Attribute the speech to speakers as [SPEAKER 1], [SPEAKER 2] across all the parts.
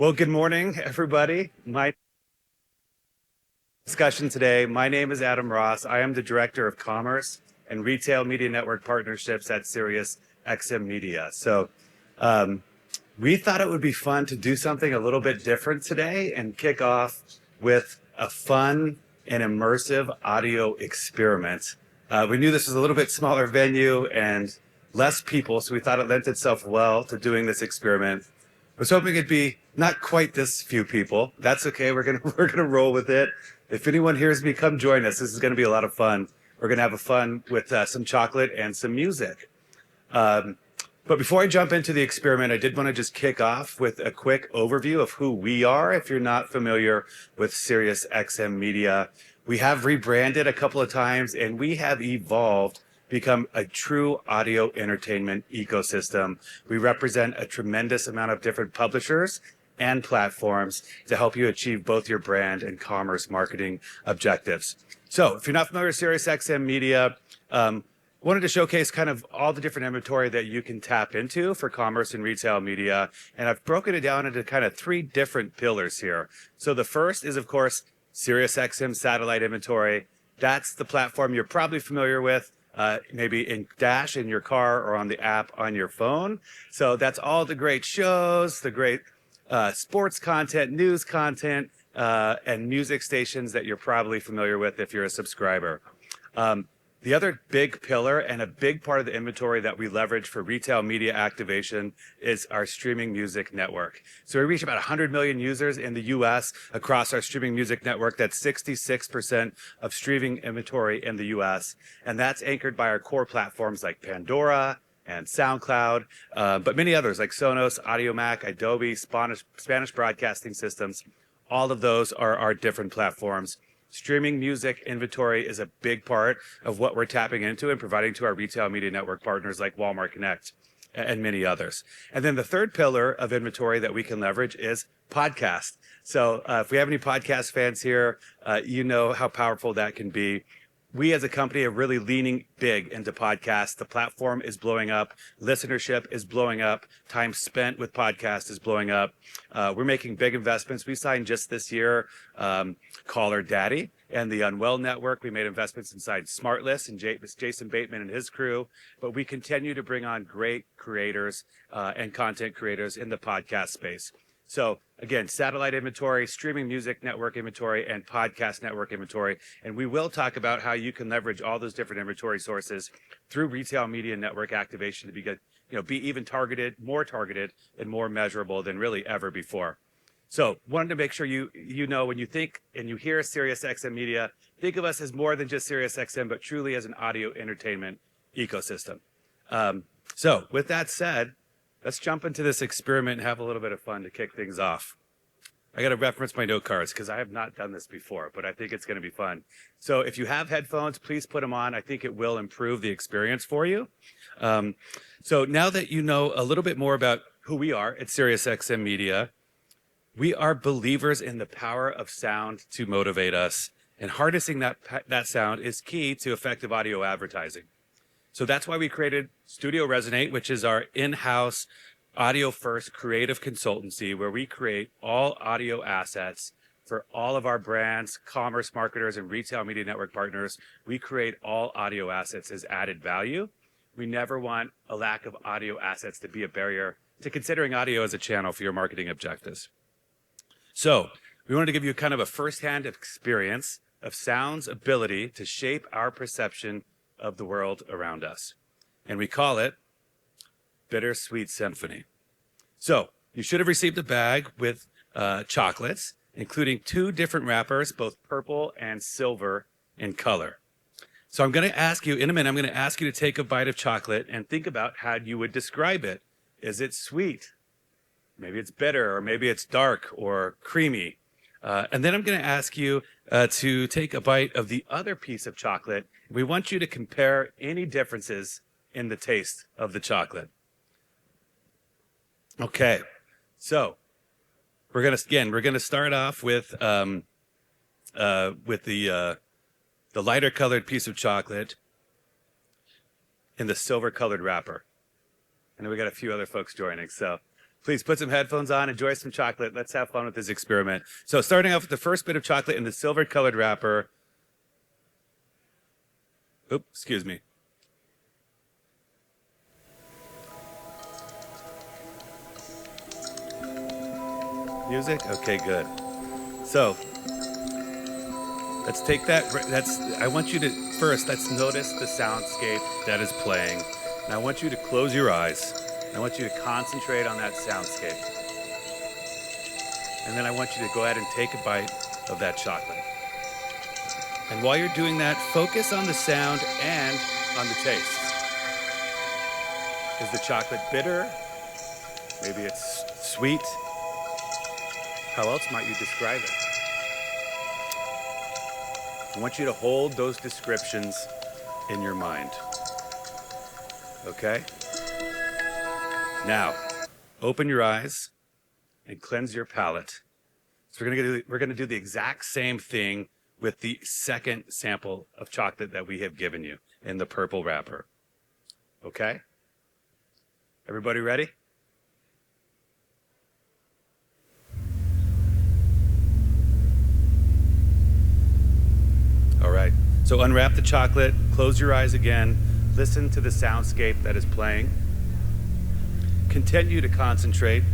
[SPEAKER 1] Well, good morning, everybody. My discussion today, my name is Adam Ross. I am the Director of Commerce and Retail Media Network Partnerships at SiriusXM Media. We thought it would be fun to do something a little bit different today and kick off with a fun and immersive audio experiment. We knew this was a little bit smaller venue and less people, so we thought it lent itself well to doing this experiment. I was hoping it'd be not quite this few people. That's okay. We're gonna roll with it. If anyone hears me, come join us. This is gonna be a lot of fun. We're gonna have a fun with some chocolate and some music. But before I jump into the experiment, I did want to just kick off with a quick overview of who we are. If you're not familiar with SiriusXM Media, we have rebranded a couple of times, and we have evolved, become a true audio entertainment ecosystem. We represent a tremendous amount of different publishers and platforms to help you achieve both your brand and commerce marketing objectives. So if you're not familiar with SiriusXM Media, wanted to showcase kind of all the different inventory that you can tap into for commerce and retail media. And I've broken it down into kind of three different pillars here. So the first is, of course, SiriusXM satellite inventory. That's the platform you're probably familiar with. Maybe in Dash in your car or on the app on your phone. So that's all the great shows, the great sports content, news content, and music stations that you're probably familiar with if you're a subscriber. The other big pillar and a big part of the inventory that we leverage for retail media activation is our streaming music network. So we reach about 100 million users in the US across our streaming music network. That's 66% of streaming inventory in the US. And that's anchored by our core platforms like Pandora and SoundCloud, but many others like Sonos, AudioMac, Adobe, Spanish broadcasting systems. All of those are our different platforms. Streaming music inventory is a big part of what we're tapping into and providing to our retail media network partners like Walmart Connect and many others. And then the third pillar of inventory that we can leverage is podcast. So if we have any podcast fans here, you know how powerful that can be. We as a company are really leaning big into podcasts. The platform is blowing up. Listenership is blowing up. Time spent with podcasts is blowing up. We're making big investments. We signed just this year Caller Daddy and the Unwell Network. We made investments inside SmartList and Jason Bateman and his crew. But we continue to bring on great creators and content creators in the podcast space. So again, satellite inventory, streaming music network inventory, and podcast network inventory. And we will talk about how you can leverage all those different inventory sources through retail media network activation to be even more targeted, and more measurable than really ever before. So wanted to make sure you know when you think and you hear SiriusXM Media, think of us as more than just SiriusXM, but truly as an audio entertainment ecosystem. So with that said, let's jump into this experiment and have a little bit of fun to kick things off. I got to reference my note cards because I have not done this before, but I think it's going to be fun. So if you have headphones, please put them on. I think it will improve the experience for you. So now that you know a little bit more about who we are at SiriusXM Media, we are believers in the power of sound to motivate us, and harnessing that sound is key to effective audio advertising. So that's why we created Studio Resonate, which is our in-house audio-first creative consultancy where we create all audio assets for all of our brands, commerce marketers, and retail media network partners. We create all audio assets as added value. We never want a lack of audio assets to be a barrier to considering audio as a channel for your marketing objectives. So we wanted to give you kind of a firsthand experience of sound's ability to shape our perception of the world around us. And we call it Bittersweet Symphony. So you should have received a bag with chocolates, including 2 different wrappers, both purple and silver in color. So I'm going to ask you, in a minute, I'm going to ask you to take a bite of chocolate and think about how you would describe it. Is it sweet? Maybe it's bitter, or maybe it's dark or creamy. And then I'm going to ask you to take a bite of the other piece of chocolate. We want you to compare any differences in the taste of the chocolate. Okay, so we're gonna start off with the lighter colored piece of chocolate in the silver colored wrapper. I know we got a few other folks joining, so Please put some headphones on, enjoy some chocolate. Let's have fun with this experiment. So starting off with the first bit of chocolate in the silver colored wrapper. Oops, excuse me. Music? Okay, good. So let's take that. I want you to first, let's notice the soundscape that is playing. And I want you to close your eyes. I want you to concentrate on that soundscape. And then I want you to go ahead and take a bite of that chocolate. And while you're doing that, focus on the sound and on the taste. Is the chocolate bitter? Maybe it's sweet. How else might you describe it? I want you to hold those descriptions in your mind. Okay? Now, open your eyes and cleanse your palate. So we're going to do the exact same thing with the second sample of chocolate that we have given you in the purple wrapper. Okay? Everybody ready? All right. So unwrap the chocolate, close your eyes again, listen to the soundscape that is playing. Continue to concentrate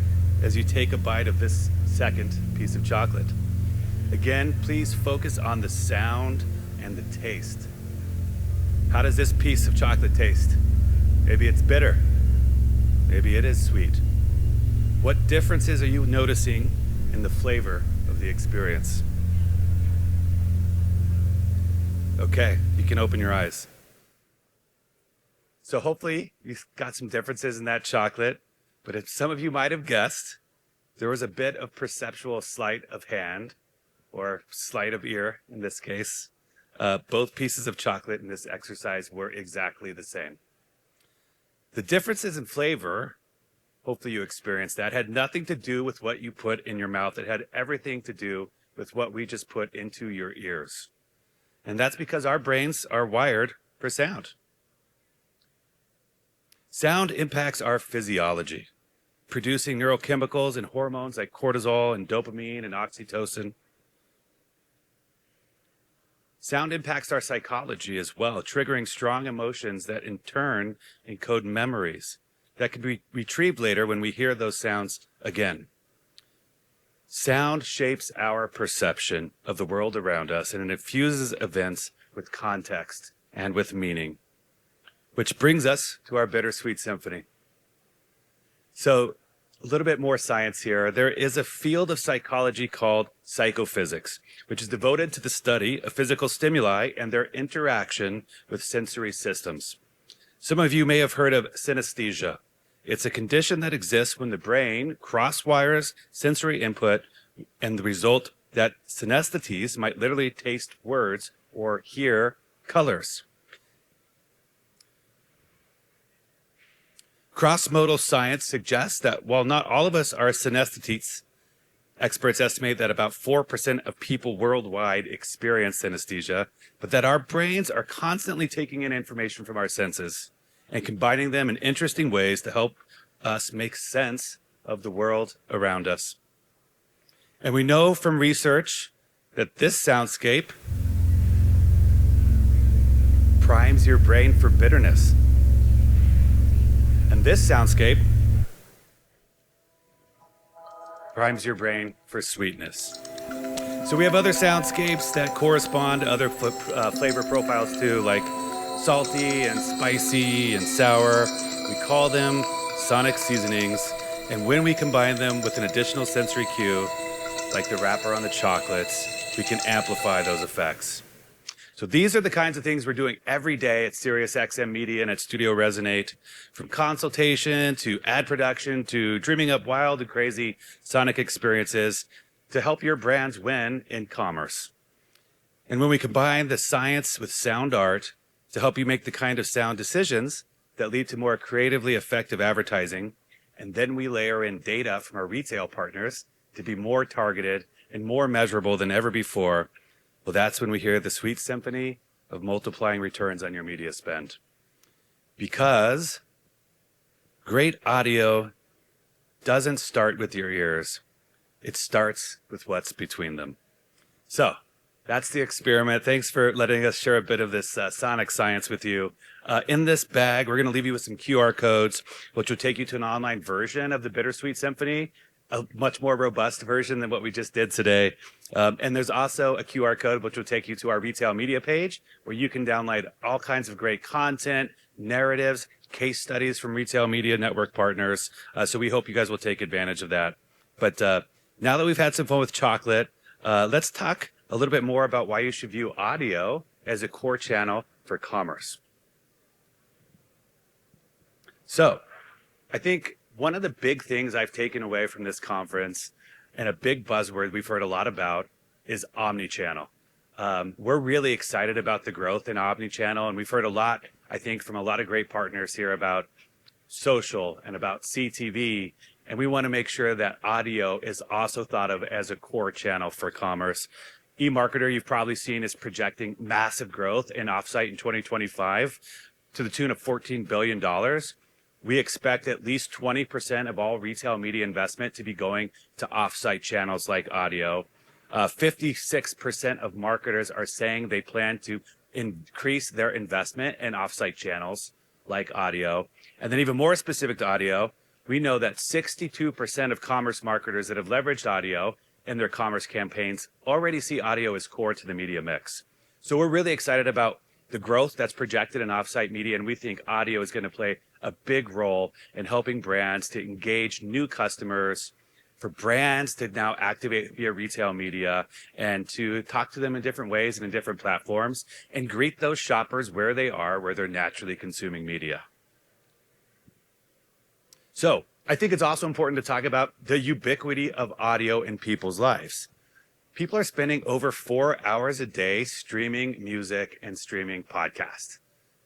[SPEAKER 1] as you take a bite of this second piece of chocolate. Again, please focus on the sound and the taste. How does this piece of chocolate taste? Maybe it's bitter. Maybe it is sweet. What differences are you noticing in the flavor of the experience? Okay, you can open your eyes. So hopefully you got some differences in that chocolate, but if some of you might have guessed, there was a bit of perceptual sleight of hand, or sleight of ear in this case. Both pieces of chocolate in this exercise were exactly the same. The differences in flavor, hopefully you experienced that, had nothing to do with what you put in your mouth. It had everything to do with what we just put into your ears. And that's because our brains are wired for sound. Sound impacts our physiology, producing neurochemicals and hormones like cortisol and dopamine and oxytocin. Sound impacts our psychology as well, triggering strong emotions that in turn encode memories that can be retrieved later when we hear those sounds again. Sound shapes our perception of the world around us, and it infuses events with context and with meaning. Which brings us to our bittersweet symphony. So a little bit more science here. There is a field of psychology called psychophysics, which is devoted to the study of physical stimuli and their interaction with sensory systems. Some of you may have heard of synesthesia. It's a condition that exists when the brain cross-wires sensory input, and the result that synesthetes might literally taste words or hear colors. Cross-modal science suggests that while not all of us are synesthetes, experts estimate that about 4% of people worldwide experience synesthesia, but that our brains are constantly taking in information from our senses and combining them in interesting ways to help us make sense of the world around us. And we know from research that this soundscape primes your brain for bitterness. And this soundscape primes your brain for sweetness. So we have other soundscapes that correspond to other flavor profiles too, like salty and spicy and sour. We call them sonic seasonings. And when we combine them with an additional sensory cue, like the wrapper on the chocolates, we can amplify those effects. So these are the kinds of things we're doing every day at SiriusXM Media and at Studio Resonate, from consultation to ad production to dreaming up wild and crazy sonic experiences to help your brands win in commerce. And when we combine the science with sound art to help you make the kind of sound decisions that lead to more creatively effective advertising, and then we layer in data from our retail partners to be more targeted and more measurable than ever before, well, that's when we hear the sweet symphony of multiplying returns on your media spend. Because great audio doesn't start with your ears. It starts with what's between them. So that's the experiment. Thanks for letting us share a bit of this sonic science with you. In this bag, we're going to leave you with some QR codes, which will take you to an online version of the Bittersweet Symphony, a much more robust version than what we just did today. And there's also a QR code, which will take you to our retail media page, where you can download all kinds of great content, narratives, case studies from retail media network partners. So we hope you guys will take advantage of that. But now that we've had some fun with chocolate, let's talk a little bit more about why you should view audio as a core channel for commerce. So I think one of the big things I've taken away from this conference, and a big buzzword we've heard a lot about, is omnichannel. We're really excited about the growth in omnichannel, and we've heard a lot, I think, from a lot of great partners here about social and about CTV, and we want to make sure that audio is also thought of as a core channel for commerce. eMarketer, you've probably seen, is projecting massive growth in offsite in 2025 to the tune of $14 billion. We expect at least 20% of all retail media investment to be going to offsite channels like audio. 56% of marketers are saying they plan to increase their investment in offsite channels like audio. And then even more specific to audio, we know that 62% of commerce marketers that have leveraged audio in their commerce campaigns already see audio as core to the media mix. So we're really excited about the growth that's projected in offsite media, and we think audio is going to play a big role in helping brands to engage new customers, for brands to now activate via retail media and to talk to them in different ways and in different platforms and greet those shoppers where they are, where they're naturally consuming media. So I think it's also important to talk about the ubiquity of audio in people's lives. People are spending over 4 hours a day streaming music and streaming podcasts.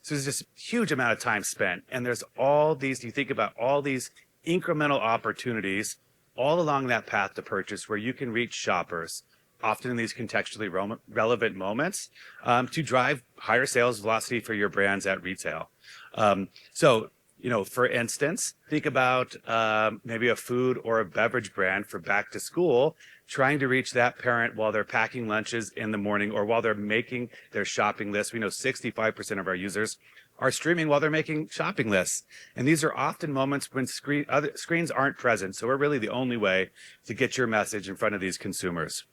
[SPEAKER 1] So there's just a huge amount of time spent. And there's all these, you think about all these incremental opportunities all along that path to purchase where you can reach shoppers, often in these contextually relevant moments, to drive higher sales velocity for your brands at retail. So, for instance, think about maybe a food or a beverage brand for back to school, trying to reach that parent while they're packing lunches in the morning or while they're making their shopping list. We know 65% of our users are streaming while they're making shopping lists. And these are often moments when screens aren't present. So we're really the only way to get your message in front of these consumers.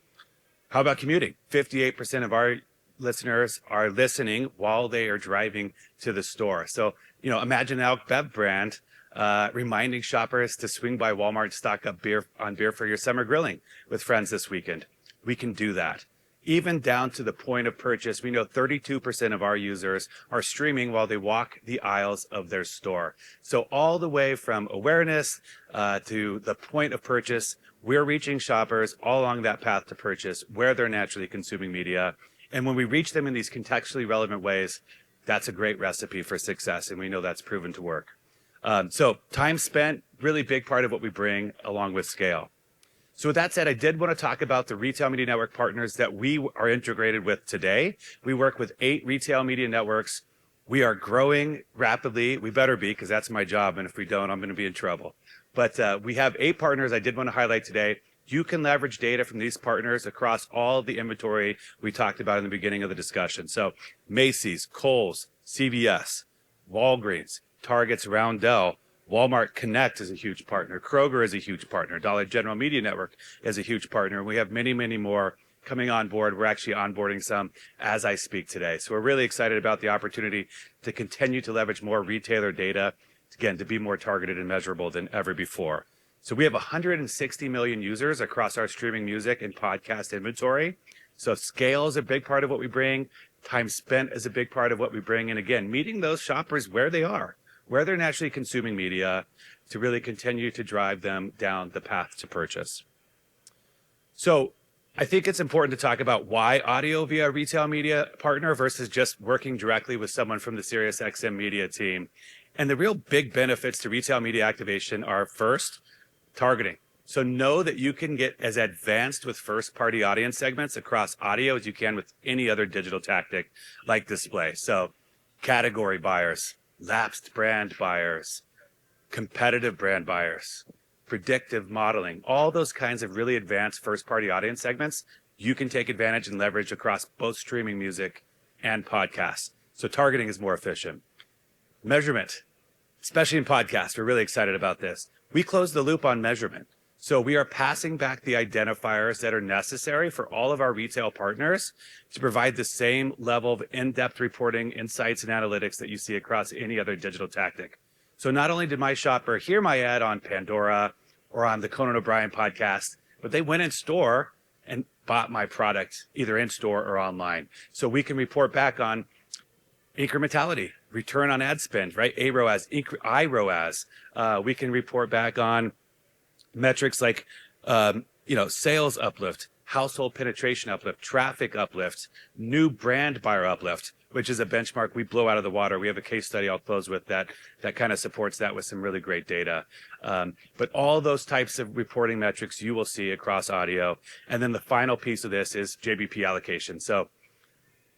[SPEAKER 1] How about commuting? 58% of our listeners are listening while they are driving to the store. So, imagine an Bev brand reminding shoppers to swing by Walmart, stock up beer for your summer grilling with friends this weekend. We can do that. Even down to the point of purchase, we know 32% of our users are streaming while they walk the aisles of their store. So all the way from awareness to the point of purchase, we're reaching shoppers all along that path to purchase where they're naturally consuming media. And when we reach them in these contextually relevant ways, that's a great recipe for success, and we know that's proven to work. So time spent, really big part of what we bring along with scale. So with that said, I did want to talk about the retail media network partners that we are integrated with today. We work with 8 retail media networks. We are growing rapidly. We better be, because that's my job, and if we don't, I'm going to be in trouble. But we have 8 partners I did want to highlight today. You can leverage data from these partners across all of the inventory we talked about in the beginning of the discussion. So Macy's, Kohl's, CVS, Walgreens, Target's Roundel, Walmart Connect is a huge partner. Kroger is a huge partner. Dollar General Media Network is a huge partner. We have many, many more coming on board. We're actually onboarding some as I speak today. So we're really excited about the opportunity to continue to leverage more retailer data, again, to be more targeted and measurable than ever before. So we have 160 million users across our streaming music and podcast inventory. So scale is a big part of what we bring. Time spent is a big part of what we bring. And again, meeting those shoppers where they are, where they're naturally consuming media, to really continue to drive them down the path to purchase. So I think it's important to talk about why audio via a retail media partner versus just working directly with someone from the SiriusXM Media team. And the real big benefits to retail media activation are, first, targeting. So know that you can get as advanced with first-party audience segments across audio as you can with any other digital tactic like display. So category buyers, lapsed brand buyers, competitive brand buyers, predictive modeling, all those kinds of really advanced first-party audience segments, you can take advantage and leverage across both streaming music and podcasts. So targeting is more efficient. Measurement, especially in podcasts, we're really excited about this. We close the loop on measurement. So we are passing back the identifiers that are necessary for all of our retail partners to provide the same level of in-depth reporting, insights, and analytics that you see across any other digital tactic. So not only did my shopper hear my ad on Pandora or on the Conan O'Brien podcast, but they went in store and bought my product either in store or online. So we can report back on incrementality, return on ad spend, right? AROAS, IROAS. We can report back on metrics like, sales uplift, household penetration uplift, traffic uplift, new brand buyer uplift, which is a benchmark we blow out of the water. We have a case study I'll close with that kind of supports that with some really great data. But all those types of reporting metrics you will see across audio. And then the final piece of this is JBP allocation. So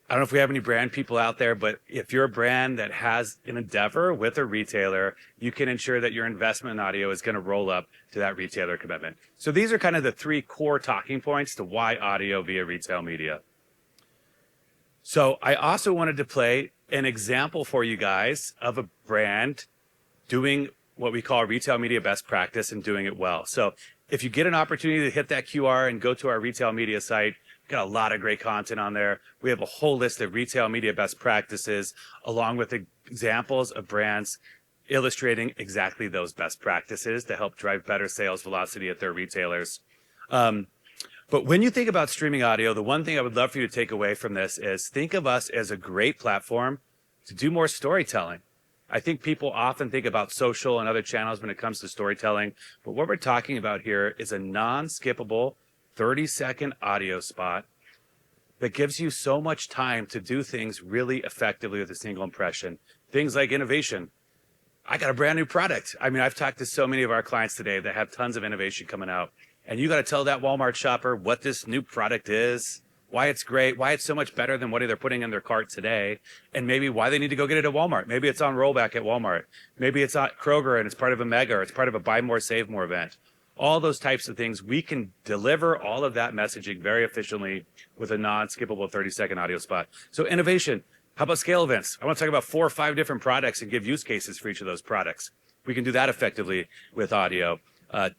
[SPEAKER 1] I don't know if we have any brand people out there, but if you're a brand that has an endeavor with a retailer, you can ensure that your investment in audio is going to roll up to that retailer commitment. So these are kind of the three core talking points to why audio via retail media. So I also wanted to play an example for you guys of a brand doing what we call retail media best practice and doing it well. So if you get an opportunity to hit that QR and go to our retail media site, got a lot of great content on there. We have a whole list of retail media best practices, along with examples of brands illustrating exactly those best practices to help drive better sales velocity at their retailers. But when you think about streaming audio, the one thing I would love for you to take away from this is think of us as a great platform to do more storytelling. I think people often think about social and other channels when it comes to storytelling, but what we're talking about here is a non-skippable 30-second audio spot that gives you so much time to do things really effectively with a single impression. Things like innovation. I got a brand new product. I mean, I've talked to so many of our clients today that have tons of innovation coming out. And you got to tell that Walmart shopper what this new product is, why it's great, why it's so much better than what they're putting in their cart today, and maybe why they need to go get it at Walmart. Maybe it's on rollback at Walmart. Maybe it's at Kroger and it's part of a mega, or it's part of a buy more, save more event. All those types of things, we can deliver all of that messaging very efficiently with a non-skippable 30-second audio spot. So innovation. How about scale events? I want to talk about 4 or 5 different products and give use cases for each of those products. We can do that effectively with audio.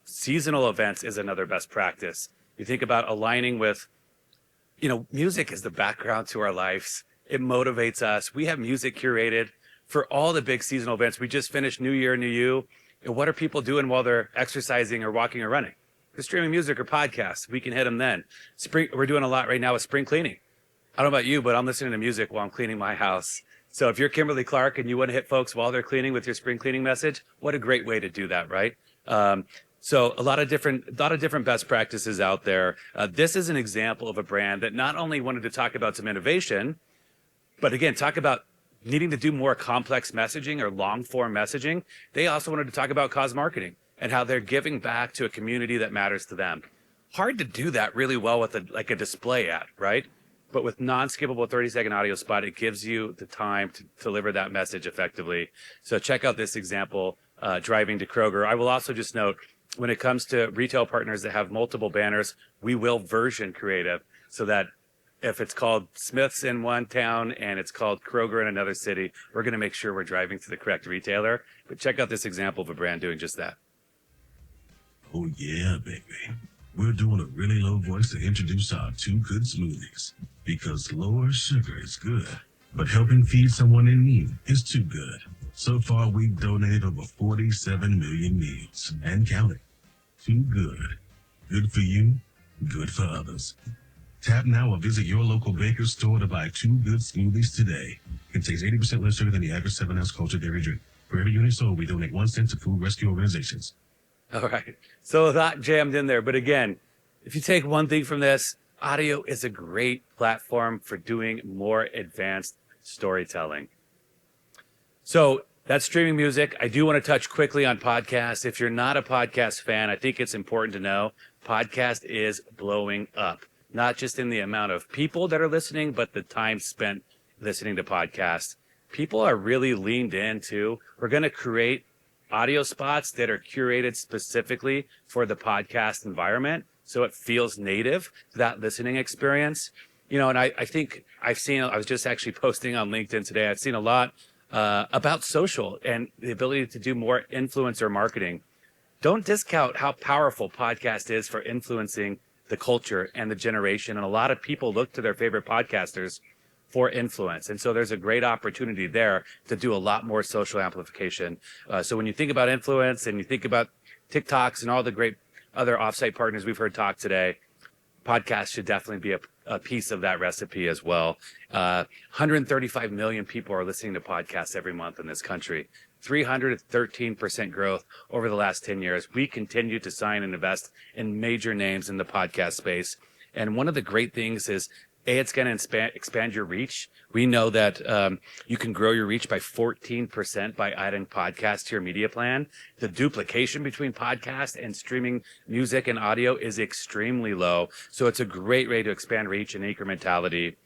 [SPEAKER 1] Seasonal events is another best practice. You think about aligning with, music is the background to our lives. It motivates us. We have music curated for all the big seasonal events. We just finished New Year, New You. And what are people doing while they're exercising or walking or running? They're streaming music or podcasts. We can hit them then. We're doing a lot right now with spring cleaning. I don't know about you, but I'm listening to music while I'm cleaning my house. So if you're Kimberly Clark and you want to hit folks while they're cleaning with your spring cleaning message, what a great way to do that, right? So a lot of different best practices out there. This is an example of a brand that not only wanted to talk about some innovation, but again, talk about needing to do more complex messaging or long form messaging. They also wanted to talk about cause marketing and how they're giving back to a community that matters to them. Hard to do that really well with a display ad, right? But with non-skippable 30-second audio spot, it gives you the time to deliver that message effectively. So check out this example, driving to Kroger. I will also just note, when it comes to retail partners that have multiple banners, we will version creative so that if it's called Smith's in one town and it's called Kroger in another city, we're going to make sure we're driving to the correct retailer. But check out this example of a brand doing just that.
[SPEAKER 2] Oh yeah, baby. We're doing a really low voice to introduce our Too Good smoothies. Because lower sugar is good, but helping feed someone in need is too good. So far, we've donated over 47 million meals and counting. Too good. Good for you, good for others. Tap now or visit your local baker's store to buy Too Good smoothies today. Contains 80% less sugar than the average 7-ounce cultured dairy drink. For every unit sold, we donate 1 cent to food rescue organizations.
[SPEAKER 1] All right. So a lot jammed in there. But again, if you take one thing from this, audio is a great platform for doing more advanced storytelling. So that's streaming music. I do want to touch quickly on podcasts. If you're not a podcast fan, I think it's important to know podcast is blowing up. Not just in the amount of people that are listening, but the time spent listening to podcasts. People are really leaned into, we're going to create audio spots that are curated specifically for the podcast environment, so it feels native to that listening experience. And I think I was just actually posting on LinkedIn today, I've seen a lot about social and the ability to do more influencer marketing. Don't discount how powerful podcast is for influencing the culture and the generation. And a lot of people look to their favorite podcasters for influence. And so there's a great opportunity there to do a lot more social amplification. So when you think about influence and you think about TikToks and all the great other offsite partners we've heard talk today, podcasts should definitely be a piece of that recipe as well. 135 million people are listening to podcasts every month in this country. 313% growth over the last 10 years. We continue to sign and invest in major names in the podcast space. And one of the great things is, it's going to expand your reach. We know that you can grow your reach by 14% by adding podcasts to your media plan. The duplication between podcast and streaming music and audio is extremely low. So it's a great way to expand reach and incrementality.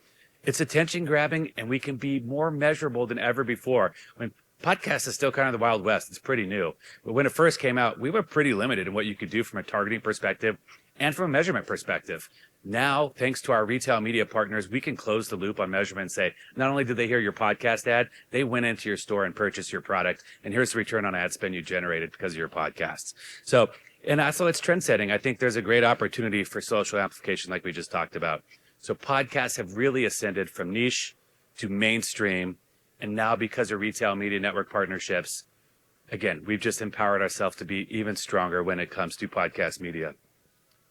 [SPEAKER 1] It's attention grabbing, and we can be more measurable than ever before. When podcast is still kind of the Wild West, it's pretty new. But when it first came out, we were pretty limited in what you could do from a targeting perspective and from a measurement perspective. Now, thanks to our retail media partners, we can close the loop on measurement and say, not only did they hear your podcast ad, they went into your store and purchased your product, and here's the return on ad spend you generated because of your podcasts. So, and also it's trend setting. I think there's a great opportunity for social amplification like we just talked about. So podcasts have really ascended from niche to mainstream. And now, because of retail media network partnerships, again, we've just empowered ourselves to be even stronger when it comes to podcast media.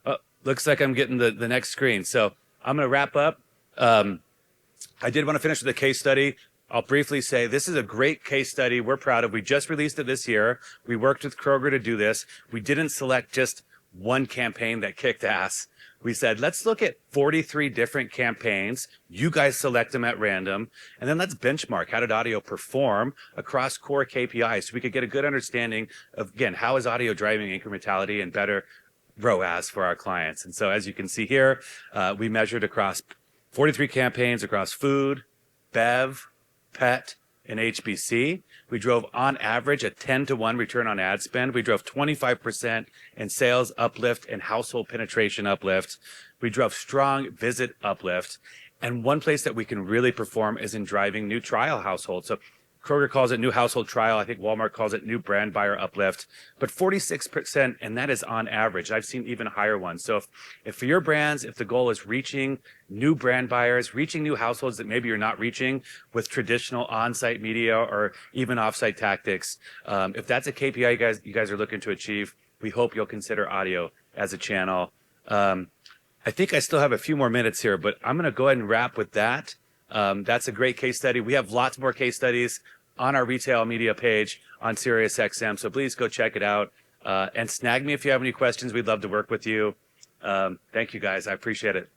[SPEAKER 1] Oh, looks like I'm getting the next screen. So I'm going to wrap up. I did want to finish with a case study. I'll briefly say this is a great case study we're proud of. We just released it this year. We worked with Kroger to do this. We didn't select just one campaign that kicked ass. We said, let's look at 43 different campaigns. You guys select them at random. And then let's benchmark how did audio perform across core KPIs so we could get a good understanding of, again, how is audio driving incrementality and better ROAS for our clients. And so as you can see here, we measured across 43 campaigns across food, bev, pet, and HBC. We drove on average a 10-to-1 return on ad spend. We drove 25% in sales uplift and household penetration uplift. We drove strong visit uplift. And one place that we can really perform is in driving new trial households. So Kroger calls it new household trial. I think Walmart calls it new brand buyer uplift, but 46%, and that is on average. I've seen even higher ones. So if for your brands, if the goal is reaching new brand buyers, reaching new households that maybe you're not reaching with traditional on-site media or even off-site tactics, if that's a KPI you guys are looking to achieve, we hope you'll consider audio as a channel. I think I still have a few more minutes here, but I'm going to go ahead and wrap with that. That's a great case study. We have lots more case studies on our retail media page on SiriusXM. So please go check it out and snag me if you have any questions. We'd love to work with you. Thank you guys. I appreciate it.